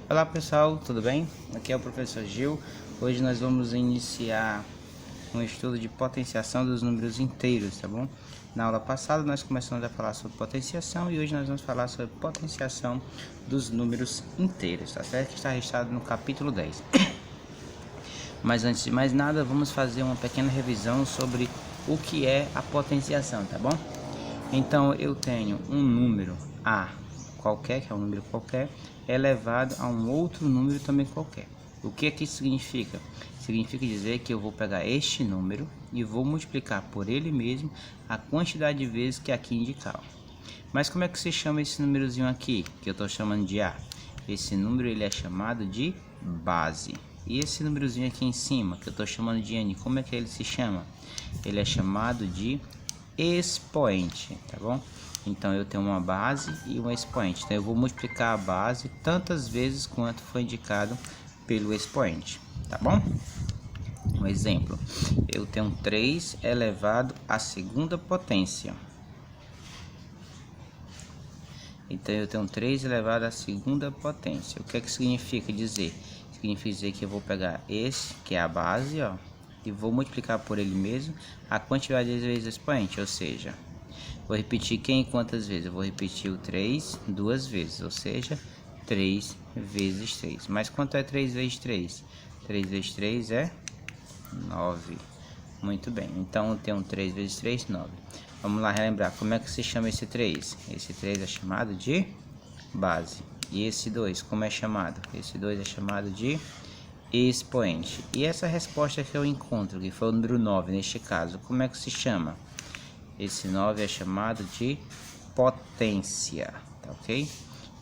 Olá pessoal, tudo bem? Aqui é o professor Gil. Hoje nós vamos iniciar um estudo de potenciação dos números inteiros, tá bom? Na aula passada nós começamos a falar sobre potenciação e hoje nós vamos falar sobre potenciação dos números inteiros, tá certo? Que está registrado no capítulo 10. Mas antes de mais nada, vamos fazer uma pequena revisão sobre o que é a potenciação, tá bom? Então eu tenho um número A qualquer, que é um número qualquer, elevado a um outro número também qualquer. O que isso significa? Significa dizer que eu vou pegar este número e vou multiplicar por ele mesmo a quantidade de vezes que aqui indicar. Mas como é que se chama esse númerozinho aqui, que eu estou chamando de A? Esse número ele é chamado de base. E esse númerozinho aqui em cima, que eu estou chamando de N, como é que ele se chama? Ele é chamado de expoente, tá bom? Então eu tenho uma base e um expoente. Então eu vou multiplicar a base tantas vezes quanto foi indicado pelo expoente, tá bom? Um exemplo, eu tenho 3 elevado à segunda potência. Então eu tenho 3 elevado à segunda potência. O que é que significa dizer? Significa dizer que eu vou pegar esse, que é a base, ó, e vou multiplicar por ele mesmo a quantidade de vezes do expoente, ou seja, vou repetir quem e quantas vezes? Eu vou repetir o 3 duas vezes, ou seja, 3 vezes 3. Mas quanto é 3 vezes 3? 3 vezes 3 é 9. Muito bem, então eu tenho 3 vezes 3, 9. Vamos lá relembrar, como é que se chama esse 3? Esse 3 é chamado de base. E esse 2, como é chamado? Esse 2 é chamado de expoente. E essa resposta que eu encontro, que foi o número 9 neste caso, como é que se chama? Esse 9 é chamado de potência, tá ok?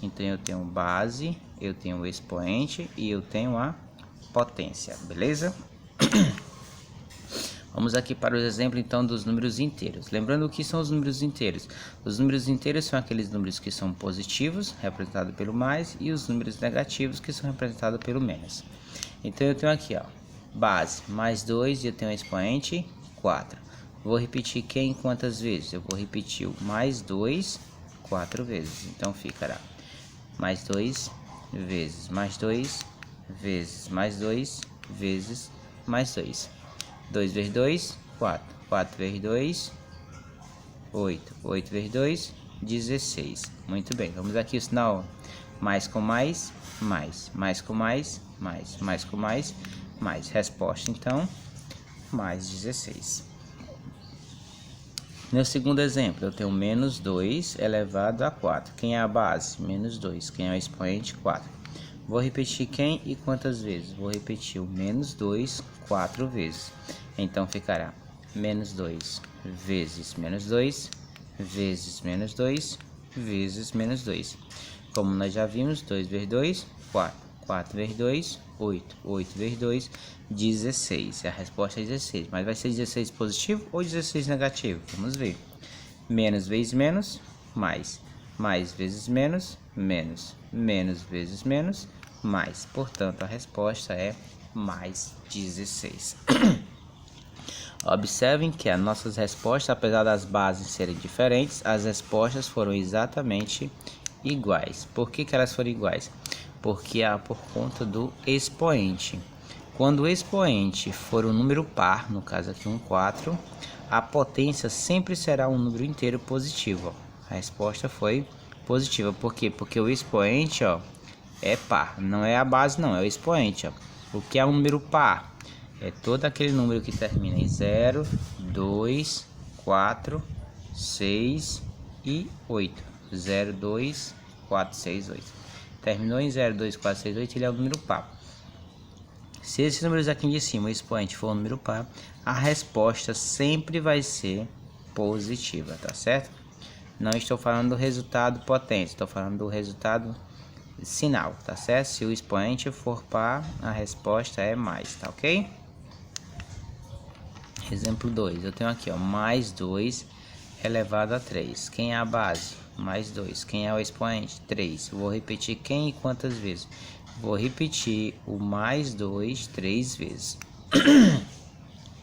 Então eu tenho base, eu tenho o expoente e eu tenho a potência, beleza? Vamos aqui para o exemplo então dos números inteiros. Lembrando o que são os números inteiros. Os números inteiros são aqueles números que são positivos, representados pelo mais, e os números negativos, que são representados pelo menos. Então eu tenho aqui, ó, base mais 2 e eu tenho o expoente 4. Vou repetir quem quantas vezes? Eu vou repetir o mais 2 4 vezes. Então ficará mais 2 vezes mais 2 vezes mais 2 vezes mais 2. 2 vezes 2, 4. 4 vezes 2, 8. 8 vezes 2, 16. Muito bem, vamos aqui o sinal mais com mais, mais. Mais com mais, mais. Mais com mais, mais. Resposta, então, mais 16. No segundo exemplo, eu tenho menos 2 elevado a 4. Quem é a base? Menos 2. Quem é o expoente? 4. Vou repetir quem e quantas vezes? Vou repetir o menos 2 4 vezes. Então ficará menos 2 vezes menos 2 vezes menos 2 vezes menos 2. Como nós já vimos, 2 vezes 2, 4. 4 vezes 2, 8. 8 vezes 2, 16. A resposta é 16. Mas vai ser 16 positivo ou 16 negativo? Vamos ver. Menos vezes menos, mais. Mais vezes menos, menos. Menos vezes menos, mais. Portanto, a resposta é mais 16. Observem que as nossas respostas, apesar das bases serem diferentes, as respostas foram exatamente iguais. Por que elas foram iguais? Porque por conta do expoente. Quando o expoente for um número par, no caso aqui um 4, a potência sempre será um número inteiro positivo. A resposta foi positiva. Por quê? Porque o expoente, ó, é par. Não é a base, não, é o expoente. Ó. O que é um número par? É todo aquele número que termina em 0, 2, 4, 6 e 8. 0, 2, 4, 6, 8. Terminou em 0, 2, 4, 6, 8, ele é um número par. Se esses números aqui de cima, o expoente, for um número par, a resposta sempre vai ser positiva, tá certo? Não estou falando do resultado potência, estou falando do resultado sinal, tá certo? Se o expoente for par, a resposta é mais, tá ok? Exemplo 2, eu tenho aqui, ó, mais 2 elevado a 3. Quem é a base? Mais 2. Quem é o expoente? 3. Vou repetir quem e quantas vezes? Vou repetir o mais 2 3 vezes.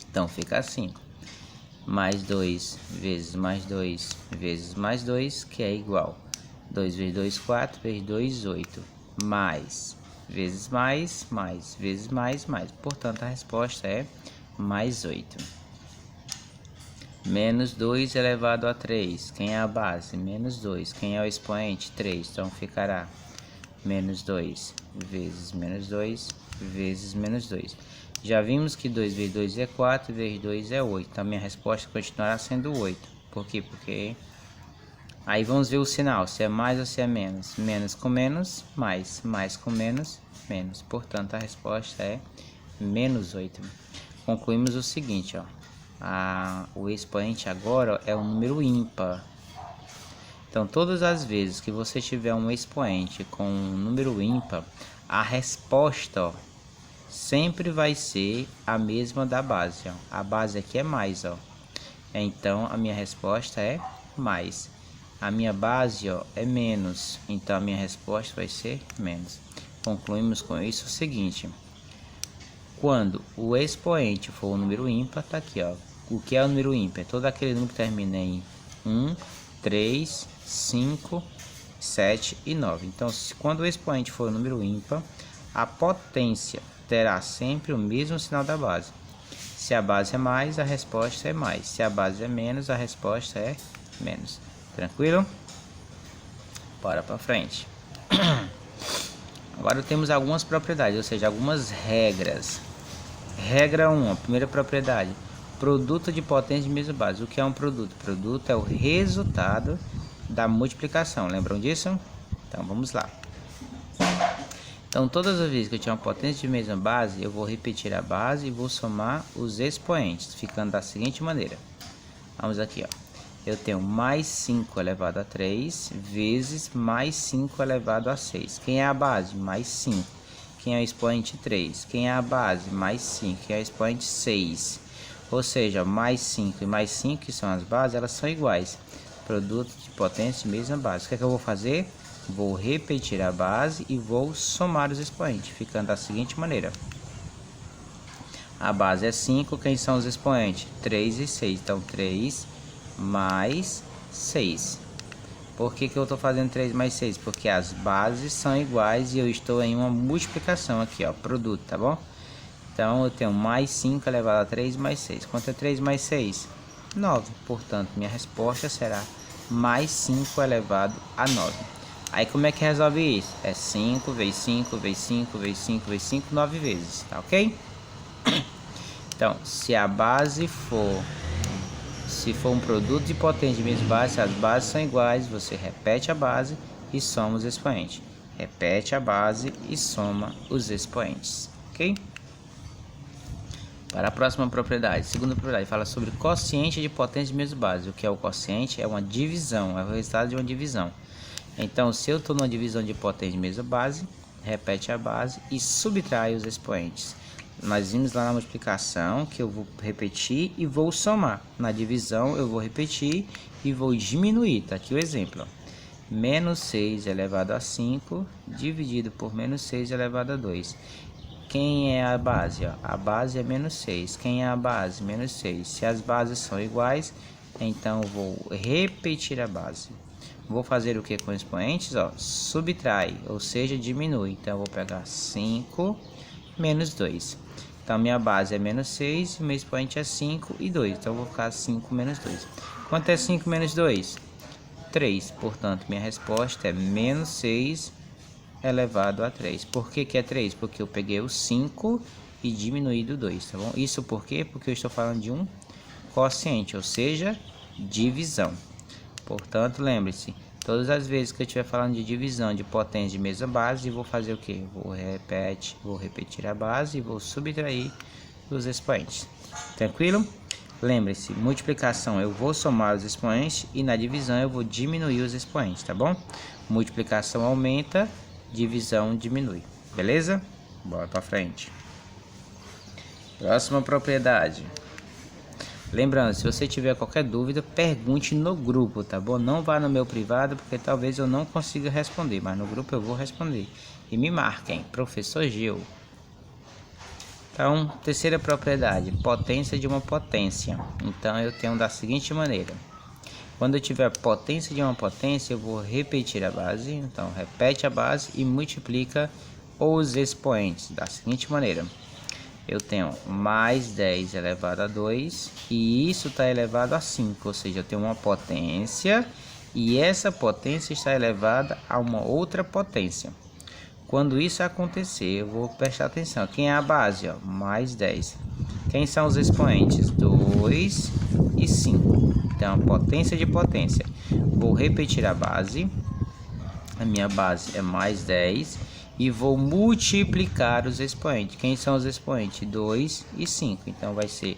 Então fica assim. Mais 2 vezes mais 2 vezes mais 2, que é igual. 2 vezes 2, 4, vezes 2, 8. Mais vezes mais, vezes mais. Portanto, a resposta é mais 8. Menos 2 elevado a 3. Quem é a base? Menos 2. Quem é o expoente? 3. Então, ficará menos 2 vezes menos 2 vezes menos 2. Já vimos que 2 vezes 2 é 4, vezes 2 é 8. Então, a minha resposta continuará sendo 8. Por quê? Porque aí vamos ver o sinal, se é mais ou se é menos. Menos com menos, mais. Mais com menos, menos. Portanto, a resposta é menos 8. Concluímos o seguinte, ó. O expoente agora é um número ímpar. Então, todas as vezes que você tiver um expoente com um número ímpar, a resposta, ó, sempre vai ser a mesma da base, ó. A base aqui é mais, ó. Então, a minha resposta é mais. A minha base, ó, é menos. Então, a minha resposta vai ser menos. Concluímos com isso o seguinte. Quando o expoente for um número ímpar, tá aqui, ó. O que é o número ímpar? É todo aquele número que termina em 1, 3, 5, 7 e 9. Então, quando o expoente for um número ímpar, a potência terá sempre o mesmo sinal da base. Se a base é mais, a resposta é mais. Se a base é menos, a resposta é menos. Tranquilo? Bora para frente. Agora temos algumas propriedades, ou seja, algumas regras. Regra 1, a primeira propriedade. Produto de potência de mesma base. O que é um produto? Produto é o resultado da multiplicação. Lembram disso? Então vamos lá. Então todas as vezes que eu tiver uma potência de mesma base, eu vou repetir a base e vou somar os expoentes, ficando da seguinte maneira. Vamos aqui, ó. Eu tenho mais 5 elevado a 3 vezes mais 5 elevado a 6. Quem é a base? Mais 5. Quem é o expoente? 3. Quem é a base? Mais 5. Quem é o expoente? 6. Ou seja, mais 5 e mais 5, que são as bases, elas são iguais. Produto de potência de mesma base. O que é que eu vou fazer? Vou repetir a base e vou somar os expoentes, ficando da seguinte maneira. A base é 5, quem são os expoentes? 3 e 6. Então, 3 mais 6. Por que eu estou fazendo 3 mais 6? Porque as bases são iguais e eu estou em uma multiplicação aqui, ó, produto, tá bom? Então, eu tenho mais 5 elevado a 3 mais 6. Quanto é 3 mais 6? 9. Portanto, minha resposta será mais 5 elevado a 9. Aí, como é que resolve isso? É 5 vezes 5 vezes 5 vezes 5 vezes 5, 9 vezes, tá ok? Então, se a base for... Se for um produto de potência de mesma base, se as bases são iguais, você repete a base e soma os expoentes. Repete a base e soma os expoentes, ok? Para a próxima propriedade, segunda propriedade, fala sobre quociente de potência de mesma base. O que é o quociente? É uma divisão, é o resultado de uma divisão. Então, se eu estou numa divisão de potência de mesma base, repete a base e subtrai os expoentes. Nós vimos lá na multiplicação que eu vou repetir e vou somar. Na divisão eu vou repetir e vou diminuir. Tá aqui o exemplo. Menos 6 elevado a 5 dividido por menos 6 elevado a 2. Quem é a base? A base é menos 6. Quem é a base? Menos 6. Se as bases são iguais, então eu vou repetir a base. Vou fazer o que com expoentes? Subtrai, ou seja, diminui. Então eu vou pegar 5 menos 2. Então, minha base é menos 6, meu expoente é 5 e 2. Então, eu vou ficar 5 menos 2. Quanto é 5 menos 2? 3. Portanto, minha resposta é menos 6 elevado a 3. Por que que é 3? Porque eu peguei o 5 e diminuí do 2, tá bom? Isso por quê? Porque eu estou falando de um quociente, ou seja, divisão. Portanto, lembre-se, todas as vezes que eu estiver falando de divisão de potência de mesma base, vou fazer o que? Vou repetir a base e vou subtrair os expoentes. Tranquilo? Lembre-se, multiplicação eu vou somar os expoentes e na divisão eu vou diminuir os expoentes, tá bom? Multiplicação aumenta, divisão diminui. Beleza? Bora para frente. Próxima propriedade. Lembrando, se você tiver qualquer dúvida, pergunte no grupo, tá bom? Não vá no meu privado, porque talvez eu não consiga responder, mas no grupo eu vou responder. E me marquem, Professor Gil. Então, terceira propriedade, potência de uma potência. Então, eu tenho da seguinte maneira. Quando eu tiver potência de uma potência, eu vou repetir a base. Então, repete a base e multiplica os expoentes da seguinte maneira. Eu tenho mais 10 elevado a 2 e isso está elevado a 5, ou seja, eu tenho uma potência e essa potência está elevada a uma outra potência. Quando isso acontecer, eu vou prestar atenção. Quem é a base? Ó, mais 10. Quem são os expoentes? 2 e 5. Então, potência de potência. Vou repetir a base. A minha base é mais 10. E vou multiplicar os expoentes. Quem são os expoentes? 2 e 5. Então, vai ser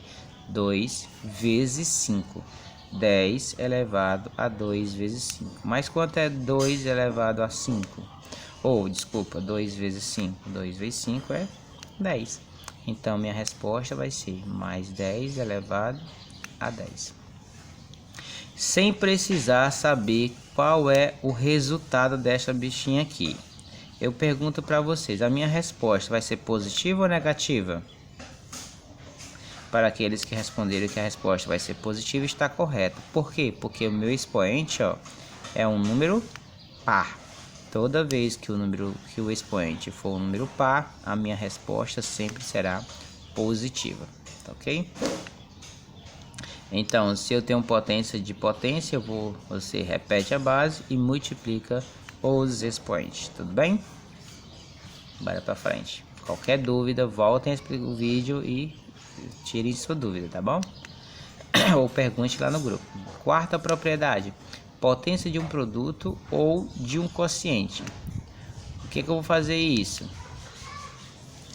2 vezes 5. 10 elevado a 2 vezes 5. Mas quanto é 2 elevado a 5? Ou, desculpa, 2 vezes 5. 2 vezes 5 é 10. Então, minha resposta vai ser mais 10 elevado a 10. Sem precisar saber qual é o resultado desta bichinha aqui. Eu pergunto para vocês, a minha resposta vai ser positiva ou negativa? Para aqueles que responderam que a resposta vai ser positiva, está correto. Por quê? Porque o meu expoente, ó, é um número par. Toda vez que o expoente for um número par, a minha resposta sempre será positiva, tá ok? Então, se eu tenho potência de potência, você repete a base e multiplica os expoentes, tudo bem? Bora para frente. Qualquer dúvida, voltem o vídeo e tirem sua dúvida, tá bom? Ou pergunte lá no grupo. Quarta propriedade: potência de um produto ou de um quociente. O que eu vou fazer isso?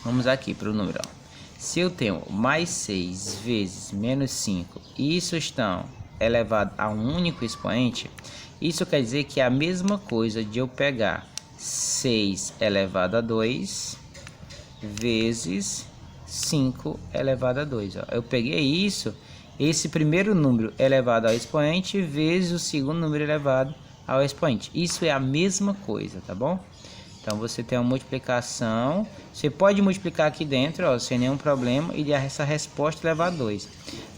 Vamos aqui para o número. Ó. Se eu tenho mais 6 vezes menos 5 e isso estão elevado a um único expoente, isso quer dizer que é a mesma coisa de eu pegar 6 elevado a 2 vezes 5 elevado a 2. Ó. Eu peguei isso, esse primeiro número elevado ao expoente vezes o segundo número elevado ao expoente. Isso é a mesma coisa, tá bom? Então você tem uma multiplicação, você pode multiplicar aqui dentro, ó, sem nenhum problema, e essa resposta levar a 2.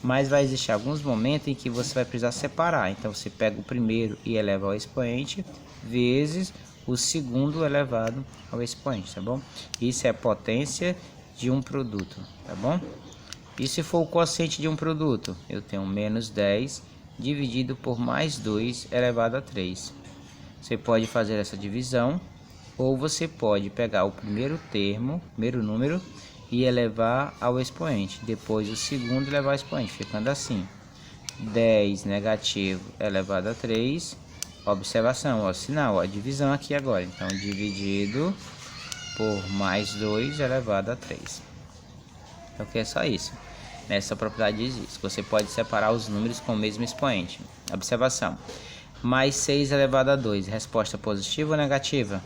Mas vai existir alguns momentos em que você vai precisar separar. Então você pega o primeiro e eleva ao expoente, vezes o segundo elevado ao expoente, tá bom? Isso é a potência de um produto, tá bom? E se for o quociente de um produto? Eu tenho menos 10 dividido por mais 2 elevado a 3. Você pode fazer essa divisão, ou você pode pegar o primeiro termo, primeiro número, e elevar ao expoente. Depois o segundo elevar ao expoente, ficando assim. 10 negativo elevado a 3. Observação, ó, sinal, ó, divisão aqui agora. Então, dividido por mais 2 elevado a 3. Então, que é só isso. Nessa propriedade diz isso. Você pode separar os números com o mesmo expoente. Observação. Mais 6 elevado a 2. Resposta positiva ou negativa?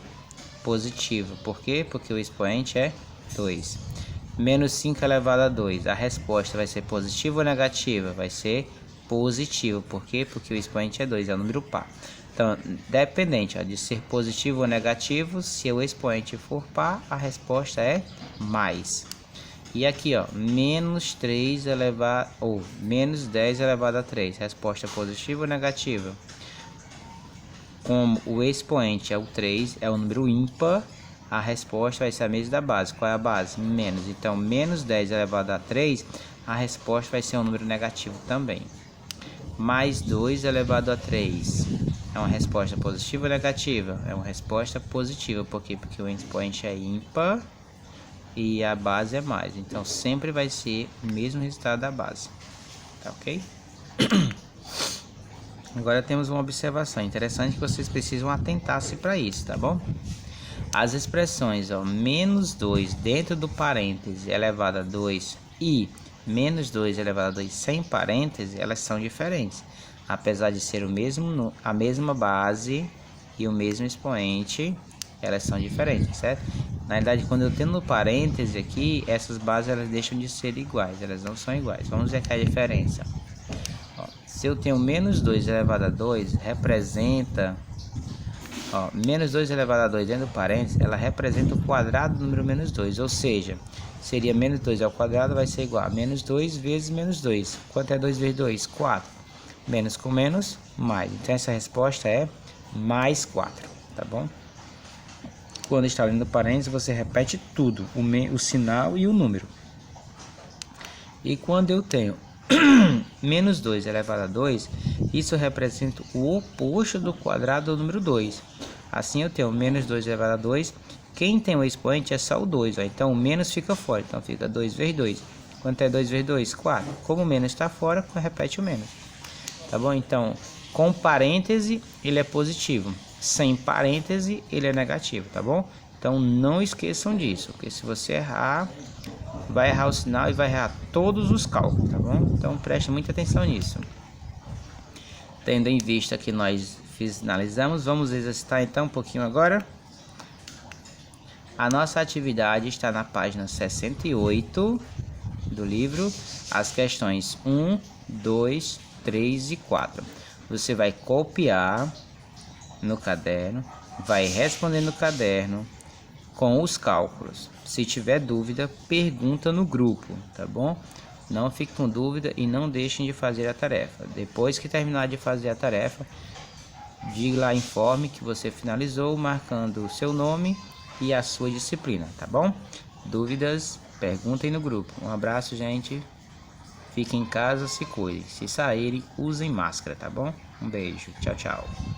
Positiva. Por quê? Porque o expoente é 2. Menos 5 elevado a 2. A resposta vai ser positiva ou negativa? Vai ser positiva. Por quê? Porque o expoente é 2. É o número par. Então, dependente, ó, de ser positivo ou negativo, se o expoente for par, a resposta é mais. E aqui, ó, menos 3 elevado, ou menos 10 elevado a 3. Resposta positiva ou negativa? Como o expoente é o 3, é o número ímpar, a resposta vai ser a mesma da base. Qual é a base? Menos. Então, menos 10 elevado a 3, a resposta vai ser um número negativo também. Mais 2 elevado a 3. É uma resposta positiva ou negativa? É uma resposta positiva. Por quê? Porque o expoente é ímpar e a base é mais. Então, sempre vai ser o mesmo resultado da base. Tá ok? Agora temos uma observação interessante que vocês precisam atentar-se para isso, tá bom? As expressões, ó, menos 2 dentro do parêntese elevado a 2 e menos 2 elevado a 2 sem parêntese, elas são diferentes. Apesar de ser a mesma base e o mesmo expoente, elas são diferentes, certo? Na verdade, quando eu tenho no parêntese aqui, essas bases elas deixam de ser iguais, elas não são iguais. Vamos ver aqui a diferença. Ó, se eu tenho menos 2 elevado a 2, representa... Ó, menos 2 elevado a 2 dentro do parênteses, ela representa o quadrado do número menos 2, ou seja, seria menos 2 ao quadrado vai ser igual a menos 2 vezes menos 2. Quanto é 2 vezes 2? 4. Menos com menos, mais. Então essa resposta é mais 4, tá bom? Quando está lendo parênteses, você repete tudo, o sinal e o número. E quando eu tenho menos 2 elevado a 2, isso representa o oposto do quadrado do número 2. Assim eu tenho menos 2 elevado a 2. Quem tem o expoente é só o 2, ó. Então o menos fica fora. Então fica 2 vezes 2. Quanto é 2 vezes 2? 4. Como o menos está fora, repete o menos. Tá bom? Então, com parêntese, ele é positivo. Sem parêntese, ele é negativo, tá bom? Então não esqueçam disso, porque se você errar, vai errar o sinal e vai errar todos os cálculos, tá bom? Então preste muita atenção nisso. Tendo em vista que nós finalizamos, vamos exercitar então um pouquinho agora. A nossa atividade está na página 68 do livro, as questões 1, 2, 3 e 4. Você vai copiar no caderno, vai responder no caderno com os cálculos. Se tiver dúvida, pergunta no grupo, tá bom? Não fique com dúvida e não deixem de fazer a tarefa. Depois que terminar de fazer a tarefa, diga lá, informe que você finalizou, marcando o seu nome e a sua disciplina, tá bom? Dúvidas, perguntem no grupo. Um abraço, gente. Fiquem em casa, se cuidem. Se saírem, usem máscara, tá bom? Um beijo. Tchau, tchau.